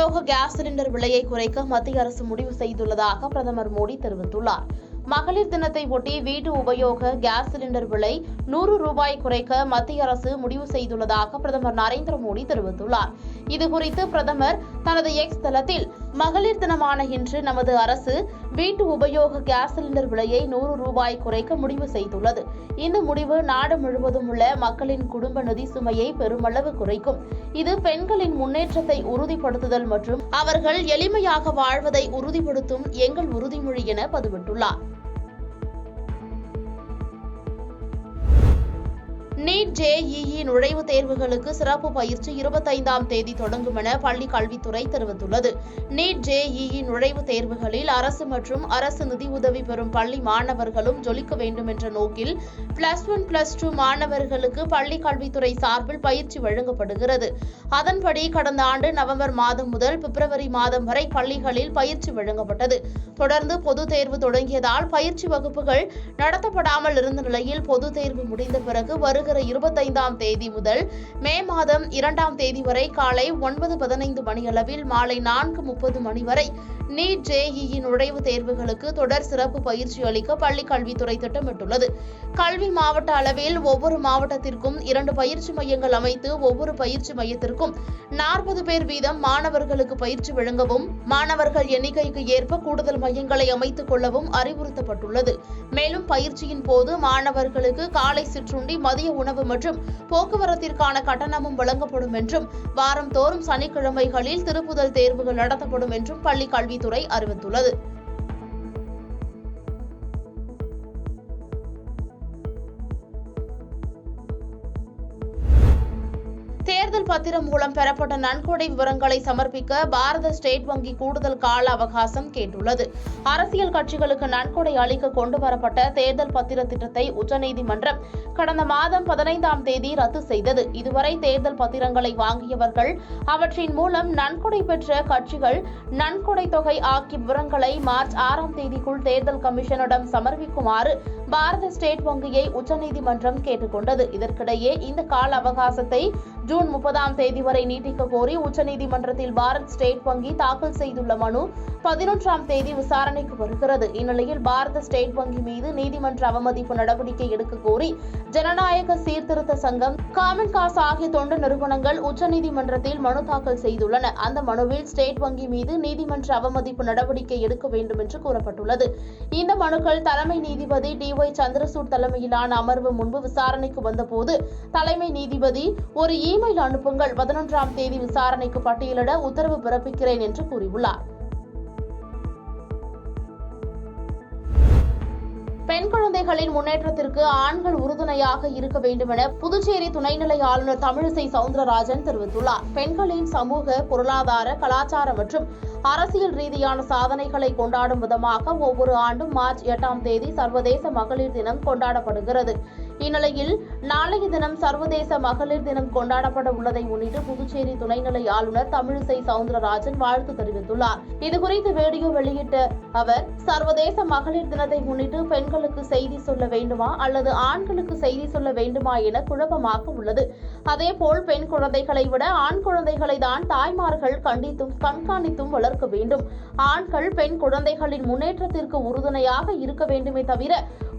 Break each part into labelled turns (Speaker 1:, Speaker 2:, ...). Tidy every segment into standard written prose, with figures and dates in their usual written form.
Speaker 1: உபயோக gas cylinder விலையை குறைக்க மத்திய அரசு முடிவு செய்துள்ளதாக பிரதமர் மோடி தெரிவித்துள்ளார். மகளிர் தினத்தை ஒட்டி வீட்டு உபயோக கேஸ் சிலிண்டர் விலை ₹100 குறைக்க மத்திய அரசு முடிவு செய்துள்ளதாக பிரதமர் நரேந்திர மோடி தெரிவித்துள்ளார். இதுகுறித்து பிரதமர் தனது எக்ஸ் தளத்தில், மகளிர் தினமான இன்று நமது அரசு வீட்டு உபயோக கேஸ் சிலிண்டர் விலையை ₹100 குறைக்க முடிவு செய்துள்ளது. இந்த முடிவு நாடு முழுவதும் உள்ள மக்களின் குடும்ப நிதி சுமையை பெருமளவு குறைக்கும். இது பெண்களின் முன்னேற்றத்தை உறுதிப்படுத்துதல் மற்றும் அவர்கள் எளிமையாக வாழ்வதை உறுதிப்படுத்தும் எங்கள் உறுதிமொழி என பதிவிட்டுள்ளார். நீட் JEE நுழைவுத் தேர்வுகளுக்கு சிறப்பு பயிற்சி 25ஆம் தேதி தொடங்கும் என பள்ளிக் கல்வித்துறை தெரிவித்துள்ளது. நீட் JEE நுழைவுத் தேர்வுகளில் அரசு மற்றும் அரசு நிதியுதவி பெறும் பள்ளி மாணவர்களும் ஜொலிக்க வேண்டும் என்ற நோக்கில் +1, +2 மாணவர்களுக்கு பள்ளிக் கல்வித்துறை சார்பில் பயிற்சி வழங்கப்படுகிறது. அதன்படி கடந்த ஆண்டு நவம்பர் மாதம் முதல் பிப்ரவரி மாதம் வரை பள்ளிகளில் பயிற்சி வழங்கப்பட்டது. தொடர்ந்து பொதுத் தேர்வு தொடங்கியதால் பயிற்சி வகுப்புகள் நடத்தப்படாமல் இருந்த நிலையில் பொதுத் தேர்வு முடிந்த பிறகு வருகிற 25ஆம் தேதி முதல் மே மாதம் 2ஆம் தேதி வரை காலை 9:15 மணியளவில் மாலை 4:30 மணி வரை நீட் JEE நுழைவுத் தேர்வுகளுக்கு தொடர் சிறப்பு பயிற்சி அளிக்க பள்ளிக் கல்வித்துறை திட்டமிட்டுள்ளது. கல்வி மாவட்ட அளவில் ஒவ்வொரு மாவட்டத்திற்கும் 2 பயிற்சி மையங்கள் அமைத்து ஒவ்வொரு பயிற்சி மையத்திற்கும் 40 பேர் வீதம் மாணவர்களுக்கு பயிற்சி வழங்கவும், மாணவர்கள் எண்ணிக்கைக்கு ஏற்ப கூடுதல் மையங்களை அமைத்துக் கொள்ளவும் அறிவுறுத்தப்பட்டுள்ளது. மேலும் பயிற்சியின் போது மாணவர்களுக்கு காலை சிற்றுண்டி, மதிய உணவு மற்றும் போக்குவரத்திற்கான கட்டணமும் வழங்கப்படும் என்றும், வாரந்தோறும் சனிக்கிழமைகளில் திருப்புதல் தேர்வுகள் நடத்தப்படும் என்றும் பள்ளிக் கல்வித்துறை அறிவித்துள்ளது. தேர்தல் பத்திரம் மூலம் பெறப்பட்ட நன்கொடை விவரங்களை சமர்ப்பிக்க பாரத ஸ்டேட் வங்கி கூடுதல் கால அவகாசம் கேட்டுள்ளது. அரசியல் கட்சிகளுக்கு நன்கொடை அளிக்க கொண்டுவரப்பட்ட தேர்தல் பத்திர திட்டத்தை உச்சநீதிமன்றம் கடந்த மாதம் 15ஆம் தேதி ரத்து செய்தது. இதுவரை தேர்தல் பத்திரங்களை வாங்கியவர்கள் அவற்றின் மூலம் நன்கொடை பெற்ற கட்சிகள் நன்கொடை தொகை ஆகிய விவரங்களை மார்ச் 6ஆம் தேதிக்குள் தேர்தல் கமிஷனிடம் சமர்ப்பிக்குமாறு பாரத ஸ்டேட் வங்கியை உச்சநீதிமன்றம் கேட்டுக் கொண்டது. இதற்கிடையே இந்த கால அவகாசத்தை ஜூன் 30ஆம் தேதி வரை நீட்டிக்க கோரி உச்சநீதிமன்றத்தில் பாரத் ஸ்டேட் வங்கி தாக்கல் செய்துள்ள மனு 11ஆம் தேதி விசாரணைக்கு வருகிறது. இந்நிலையில் பாரத ஸ்டேட் வங்கி மீது நீதிமன்ற அவமதிப்பு நடவடிக்கை எடுக்க கோரி ஜனநாயக சீர்திருத்த சங்கம், காமன் காஸ் ஆகிய தொண்டு நிறுவனங்கள் உச்சநீதிமன்றத்தில் மனு தாக்கல் செய்துள்ளன. அந்த மனுவில் ஸ்டேட் வங்கி மீது நீதிமன்ற அவமதிப்பு நடவடிக்கை எடுக்க வேண்டும் என்று கூறப்பட்டுள்ளது. இந்த மனுக்கள் தலைமை நீதிபதி DY சந்திரசூட் தலைமையிலான அமர்வு முன்பு விசாரணைக்கு வந்தபோது தலைமை நீதிபதி ஒரு இமெயில் அனுப்புங்கள், 11ஆம் தேதி விசாரணைக்கு பட்டியலிட உத்தரவு பிறப்பிக்கிறேன் என்று கூறியுள்ளார். பெண் குழந்தைகளின் முன்னேற்றத்திற்கு ஆண்கள் உறுதுணையாக இருக்க வேண்டும் என புதுச்சேரி துணைநிலை ஆளுநர் தமிழிசை சவுந்தரராஜன் தெரிவித்துள்ளார். பெண்களின் சமூக, பொருளாதார, கலாச்சார மற்றும் அரசியல் ரீதியான சாதனைகளை கொண்டாடும் விதமாக ஒவ்வொரு ஆண்டும் மார்ச் 8ஆம் தேதி சர்வதேச மகளிர் தினம் கொண்டாடப்படுகிறது. இந்நிலையில் நாளைய தினம் சர்வதேச மகளிர் தினம் கொண்டாடப்பட உள்ளதை முன்னிட்டு புதுச்சேரி துணைநிலை ஆளுநர் தமிழிசை சவுந்தரராஜன் வாழ்த்து தெரிவித்துள்ளார். இதுகுறித்து வீடியோ வெளியிட்ட அவர், சர்வதேச மகளிர் தினத்தை முன்னிட்டு பெண்களுக்கு செய்தி சொல்ல வேண்டுமா அல்லது ஆண்களுக்கு செய்தி சொல்ல வேண்டுமா என குழப்பமாக உள்ளது. அதேபோல் பெண் குழந்தைகளை விட ஆண் குழந்தைகளை தான் தாய்மார்கள் கண்டித்தும் கண்காணித்தும் வளர்க்க வேண்டும். ஆண்கள் பெண் குழந்தைகளின் முன்னேற்றத்திற்கு உறுதுணையாக இருக்க வேண்டுமே தவிர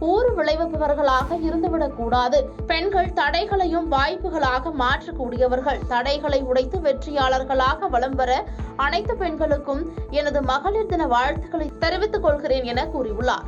Speaker 1: ஊறு விளைவிப்பவர்களாக இருந்துவிடக் கூடாது. பெண்கள் தடைகளையும் வாய்ப்புகளாக மாற்றக்கூடியவர்கள். தடைகளை உடைத்து வெற்றியாளர்களாக வலம் வர அனைத்து பெண்களுக்கும் எனது மகளிர் தின வாழ்த்துக்களை தெரிவித்துக் கொள்கிறேன் என கூறியுள்ளார்.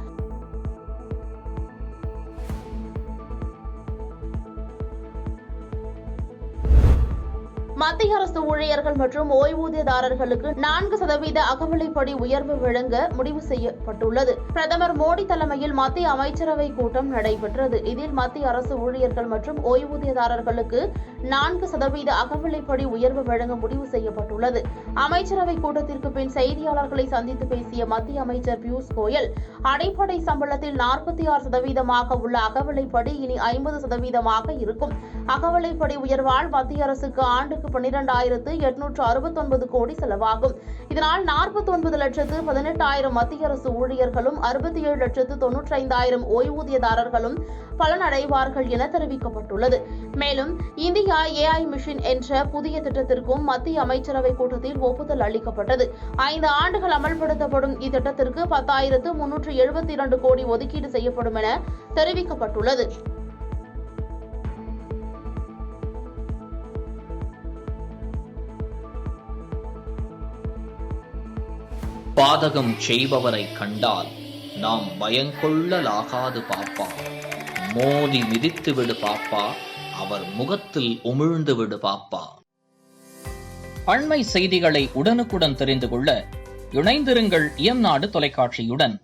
Speaker 1: மத்திய அரசு ஊழியர்கள் மற்றும் ஓய்வூதியதாரர்களுக்கு 4% அகவிலைப்படி உயர்வு வழங்க முடிவு செய்யப்பட்டுள்ளது. பிரதமர் மோடி தலைமையில் மத்திய அமைச்சரவை கூட்டம் நடைபெற்றது. இதில் மத்திய அரசு ஊழியர்கள் மற்றும் ஓய்வூதியதாரர்களுக்கு 4% அகவிலைப்படி உயர்வு வழங்க முடிவு செய்யப்பட்டுள்ளது. அமைச்சரவை கூட்டத்திற்கு பின் செய்தியாளர்களை சந்தித்து பேசிய மத்திய அமைச்சர் பியூஷ் கோயல், அடிப்படை சம்பளத்தில் 46% உள்ள அகவிலைப்படி இனி 50% இருக்கும். அகவிலைப்படி உயர்வால் மத்திய அரசுக்கு ஆண்டுக்கு 1,12,869 கோடி செலவாகும். இதனால் 49,18,000 மத்திய அரசு ஊழியர்களும் 67,95,000 ஓய்வூதியதாரர்களும் பலனடைவார்கள் என தெரிவிக்கப்பட்டுள்ளது. மேலும் இந்தியா AI மிஷன் என்ற புதிய திட்டத்திற்கும் மத்திய அமைச்சரவை கூட்டத்தில் ஒப்புதல் அளிக்கப்பட்டது. 5 ஆண்டுகள் அமல்படுத்தப்படும் இத்திட்டத்திற்கு 10,372 கோடி ஒதுக்கீடு செய்யப்படும் என தெரிவிக்கப்பட்டுள்ளது.
Speaker 2: பாதகம் செய்பவரை கண்டால் நாம் பயங்கொள்ளலாகாது பாப்பா. மோதி மிதித்து விடு பாப்பா, அவர் முகத்தில் உமிழ்ந்து விடு பாப்பா. அண்மை செய்திகளை உடனுக்குடன் தெரிந்து கொள்ள இணைந்திருங்கள் இயம்நாடு தொலைக்காட்சியுடன்.